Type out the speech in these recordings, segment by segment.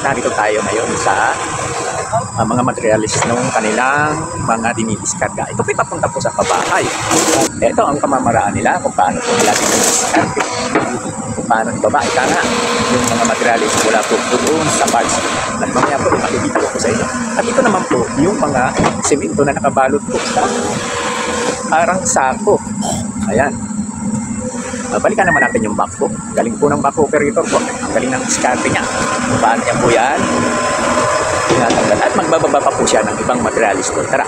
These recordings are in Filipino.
narito tayo ngayon sa mga materialis ng kanilang mga dinidiskarga. Ito po'y papunta po sa pabahay. Ito ang pamamaraan nila kung paano po nila dinidiskarga. Kung paano ibaba, ika nga yung mga materialis mula po doon sa parts. At mamaya po, makikita ko po sa inyo. At ito naman po, yung mga semento na nakabalot po sa parang sako. Ayan. Balikan naman natin yung backhoe. Galing po ng backhoe operator po. Ang galing ng diskarte niya. Paano niya po yan tinatanggal. At magbababa pa po siya ng ibang materialis po. Tara,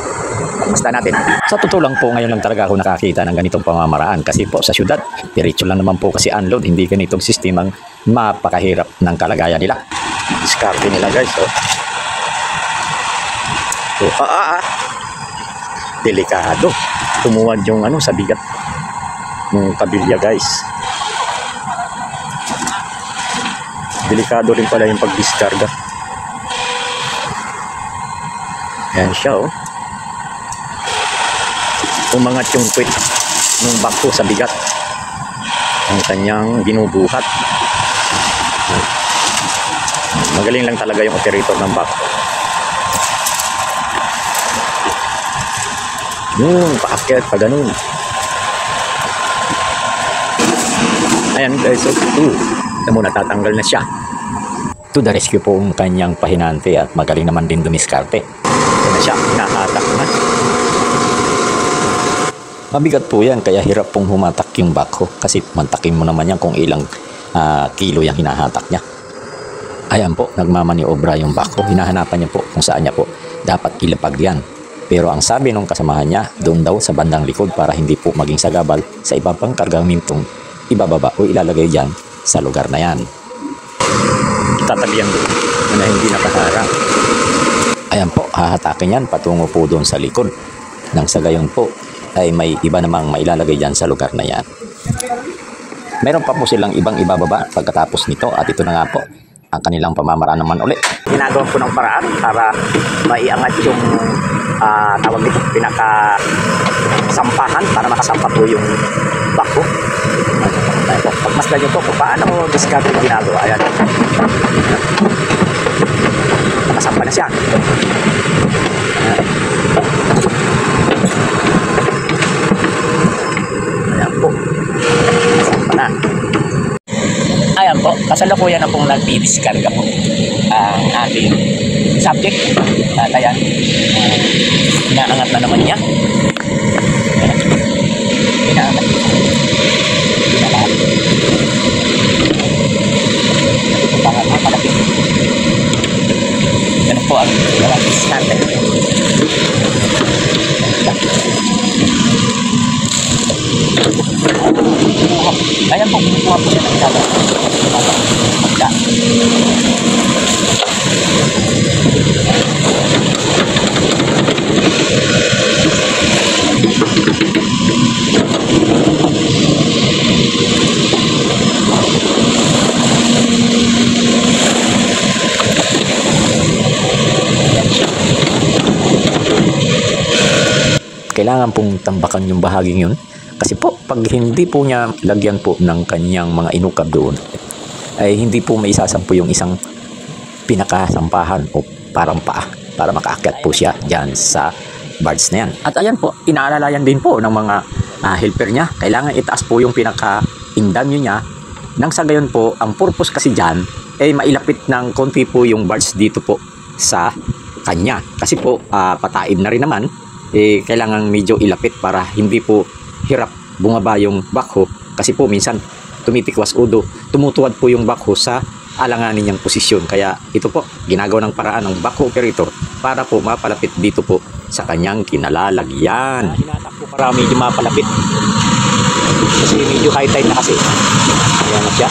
pagmasta natin. Sa totoo lang po, ngayon lang talaga ako nakakita ng ganitong pamamaraan. Kasi po sa syudad, diretso lang naman po kasi unload. Hindi ganitong sistemang mapakahirap ng kalagayan nila. Diskarte nila guys. Delikado. Tumuwad yung sa bigat ng kabilya guys. Delikado rin pala yung pagdiskarga. Yan siya umangat yung puwit ng backhoe sa bigat ang kanyang ginubuhat. Magaling lang talaga yung operator ng backhoe. Paakyat pa ganun. Ayan guys, ito muna, tatanggal na siya. To the rescue po ang kanyang pahinante at magaling naman din dumiskarte. Ito na siya, hinahatak na. Mabigat po yan, kaya hirap pong humatak yung backhoe. Kasi mantakin mo naman yan kung ilang kilo yung hinahatak niya. Ayan po, nagmamaniobra yung backhoe. Hinahanapan niya po kung saan niya po dapat ilapag yan. Pero ang sabi nung kasamahan niya, doon daw sa bandang likod para hindi po maging sagabal sa iba pang kargamentong ibababa o ilalagay dyan sa lugar na yan. Tatabihan doon na hindi nakaharang. Ayan po, hahatakin yan patungo po doon sa likod. Nang sa gayon po ay may iba namang mailalagay dyan sa lugar na yan. Meron pa po silang ibang ibababa pagkatapos nito at ito na nga po ang kanilang pamamaraan naman ulit. Ginagawa ko ng paraan para maiangat yung tawag dito, pinaka-sampahan para makasampa po yung backhoe. Pagmasdan nyo po kung paano mo discard yung ginagawa. Ayan. Nakasampa na siya. Ayan po. Nakasampa na. Ayan po, kasalukuyan na pong nagdi-discarga po ang ating subject. At ayan, inaangat na naman niya. Inaangat. Inaangat. Ito pa nga malapit. Ganun po ang discarte. Ayan po, kumukuha po siya ng ilaga. Magda. Kailangan pong tambakan yung bahaging yun. Kasi po, pag hindi po niya lagyan po ng kanyang mga inukab doon, ay hindi po may isasampo yung isang pinakasampahan o parang paa para makaakyat po siya dyan sa barge na yan. At ayan po, inaalalayan din po ng mga helper niya. Kailangan itaas po yung pinaka-indamyo niya. Nang sa gayon po, ang purpose kasi dyan ay mailapit ng konti po yung barge dito po sa kanya. Kasi po, pataib na rin naman, kailangan medyo ilapit para hindi po hirap bumaba yung backhoe. Kasi po minsan tumitikwas udo, tumutuwad po yung backhoe sa alanganin niyang posisyon. Kaya ito po, ginagawa ng paraan ng backhoe operator para po mapalapit dito po sa kanyang kinalalagyan. Hinatak po para medyo mapalapit. Kasi medyo high tide na kasi. Ayan na siya.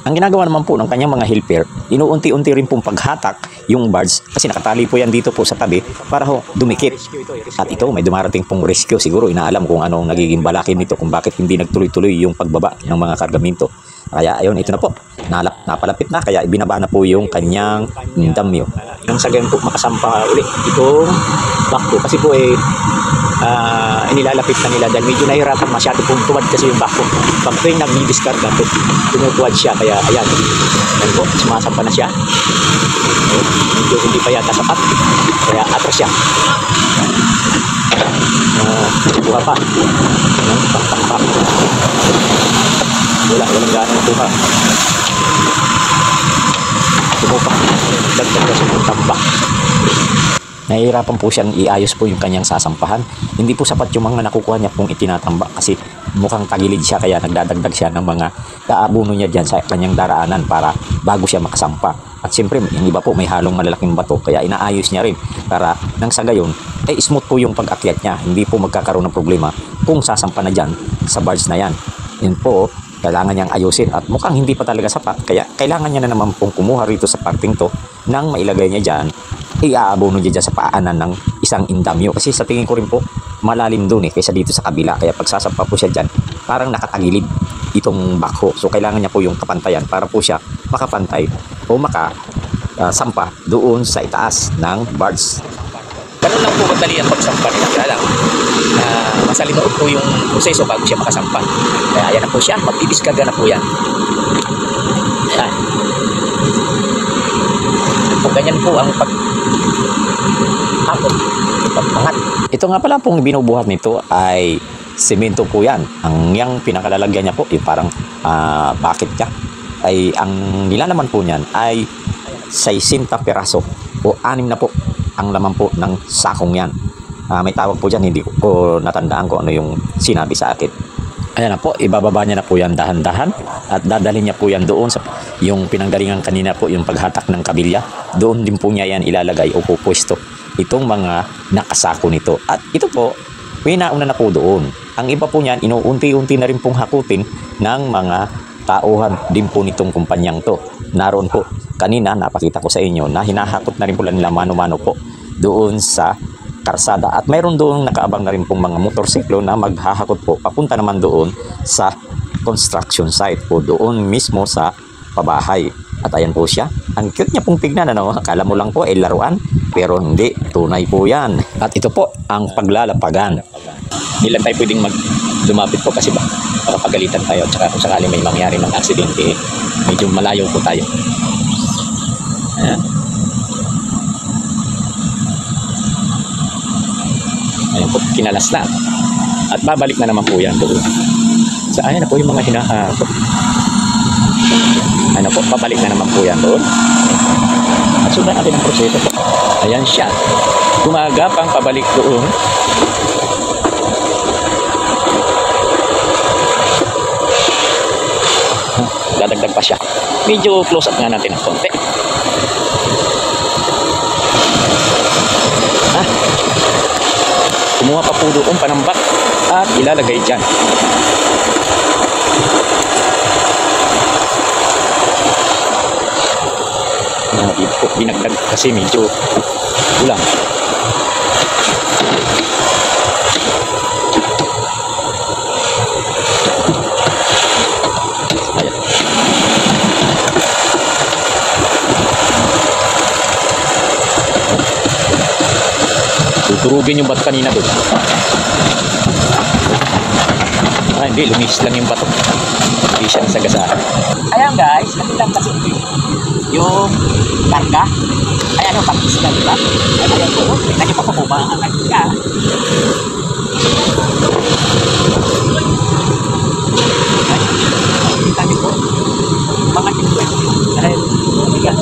Ang ginagawa naman po ng kanyang mga helper, inuunti-unti rin pong paghatak yung barge kasi nakatali po yan dito po sa tabi para ho dumikit. At ito, may dumarating pong rescue. Siguro inaalam kung anong nagiging balakin nito, kung bakit hindi nagtuloy-tuloy yung pagbaba ng mga kargamento. Kaya ayun, ito na po. Napalapit na, kaya ibinaba na po yung kanyang damyo. Nang sa ganun po makasampa ulit itong bako kasi po inilalapit na nila dahil medyo nahirapan masyado kung tuwad kasi yung bako. Pag po yung nag-discard na po, tumutuwad siya kaya ayan. Ayan po, sumasampa na siya. Medyo hindi pa yata sapat kaya atras siya. Buha pa. Walang ganang buha. Tumupa. Dagdag na sumong tambak. Nahihirapan po siyang iayos po yung kanyang sasampahan. Hindi po sapat yung mga nakukuha niya pong itinatambak kasi mukhang tagilid siya kaya nagdadagdag siya ng mga kaabuno niya dyan sa kanyang daraanan para bago siya makasampa. At siyempre, yung iba po may halong malalaking bato kaya inaayos niya rin para nang sa gayon, smooth po yung pag-akyat niya. Hindi po magkakaroon ng problema kung sasampa na dyan sa bars na yan. Yun po, kailangan niyang ayusin at mukhang hindi pa talaga sapat kaya kailangan niya na naman pong kumuha rito sa parting to nang mailagay niya dyan, iaabono niya dyan sa paanan ng isang indamyo kasi sa tingin ko rin po malalim doon kaysa dito sa kabila kaya pagsasampa po siya dyan parang nakatagilid itong backhoe so kailangan niya po yung kapantayan para po siya makapantay o makasampa doon sa itaas ng bars. Ganun lang po madali ang pagsampa nila. Kaya lang, masalimuot po yung proseso bago siya makasampa. Kaya ayan na po siya, magdidiskarga na po yan. Ayan. Ganyan po ang pag-akot, pagpangat. Ito nga pala pong binubuhat nito ay semento po yan. Ang yang pinakalalagyan niya po, yung parang bucket niya, ay ang nilalaman po niyan ay 60 peraso o 6 na po ang laman po ng sakong yan. May tawag po dyan, hindi ko natandaan ko ano yung sinabi sa akin. Ayan na po, ibababa niya na po yan dahan-dahan at dadalhin niya po yan doon sa yung pinanggalingan kanina po, yung paghatak ng kabilya. Doon din po niya yan ilalagay o pupwesto itong mga nakasako nito. At ito po, may nauna na po doon. Ang iba po niyan, inuunti-unti na rin pong hakutin ng mga tauhan din po nitong kumpanyang to. Naroon po, kanina napakita ko sa inyo na hinahakot na rin po nila mano-mano po doon sa karsada. At mayroon doon nakaabang na rin pong mga motorsiklo na maghahakot po papunta naman doon sa construction site po doon mismo sa pabahay. At ayan po siya. Ang cute niya pong tignan, ano? Akala mo lang po ay laruan pero hindi, tunay po yan. At ito po ang paglalapagan. Hindi lang tayo pwedeng lumapit po kasi baka pagalitan tayo at saka kung sakali may mangyari ng aksidente medyo malayo po tayo. Ayan. Ayan po, kinalas na. At babalik na naman po yan doon. So, ayan na po yung mga hinahakot. Ano po, babalik na naman po yan doon. At sundan natin ang proseso po. Ayan siya. Gumagapang pabalik doon. Dadagdag pa siya. Medyo close up nga natin ang konti. Kumuha pa po doon panambak at ilalagay dyan. Binagdag kasi medyo kulang. Ayan. Tuturugin yung bato kanina doon. Hindi, lumis lang yung bato. Hindi siya nasagasahan. Ayan guys, nakilang kasi yung karga. Ayan yung pakis na, diba? Ayan po, kita nyo pa po ba ang karga. Kita nyo po. Mga tingin. Ayan.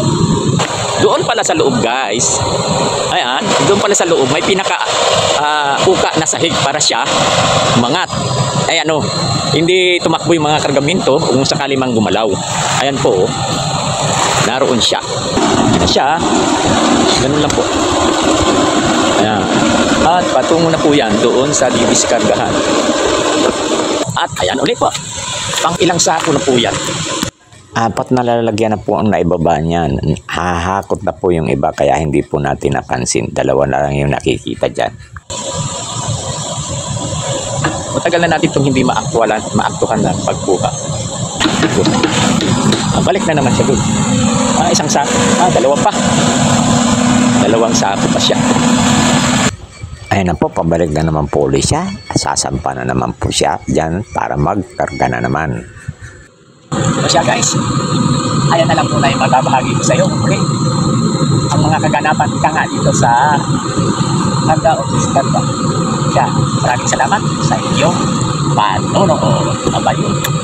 Doon pala sa loob guys. Ayan, doon pala sa loob may pinaka uka na sahig para siya mangat. Ayan o, hindi tumakbo yung mga kargamento kung sakali mang gumalaw. Ayan po, naroon siya. Siya, ganun lang po. Ayan. At patungo na po yan doon sa didiskargahan. At ayan ulit po, pang ilang sako na po yan. 4 na lalagyan na po ang naibaba niyan. Hahakot na po yung iba kaya hindi po natin napansin. 2 na lang yung nakikita dyan. Matagal na natin itong hindi maaktuhan ng pagbuka. Balik na naman siya doon. Isang sako. 2 pa. 2 sako pa siya. Ayun na po, pabalik na naman po ulit siya. Sasampa na naman po siya dyan para magkarga na naman. So siya guys, ayan na lang po na yung magbabahagi ko sa iyo. Okay? Ang mga kaganapan ka nga dito sa karga o diskarga. Siya, maraming salamat sa inyong panonood. Bye-bye.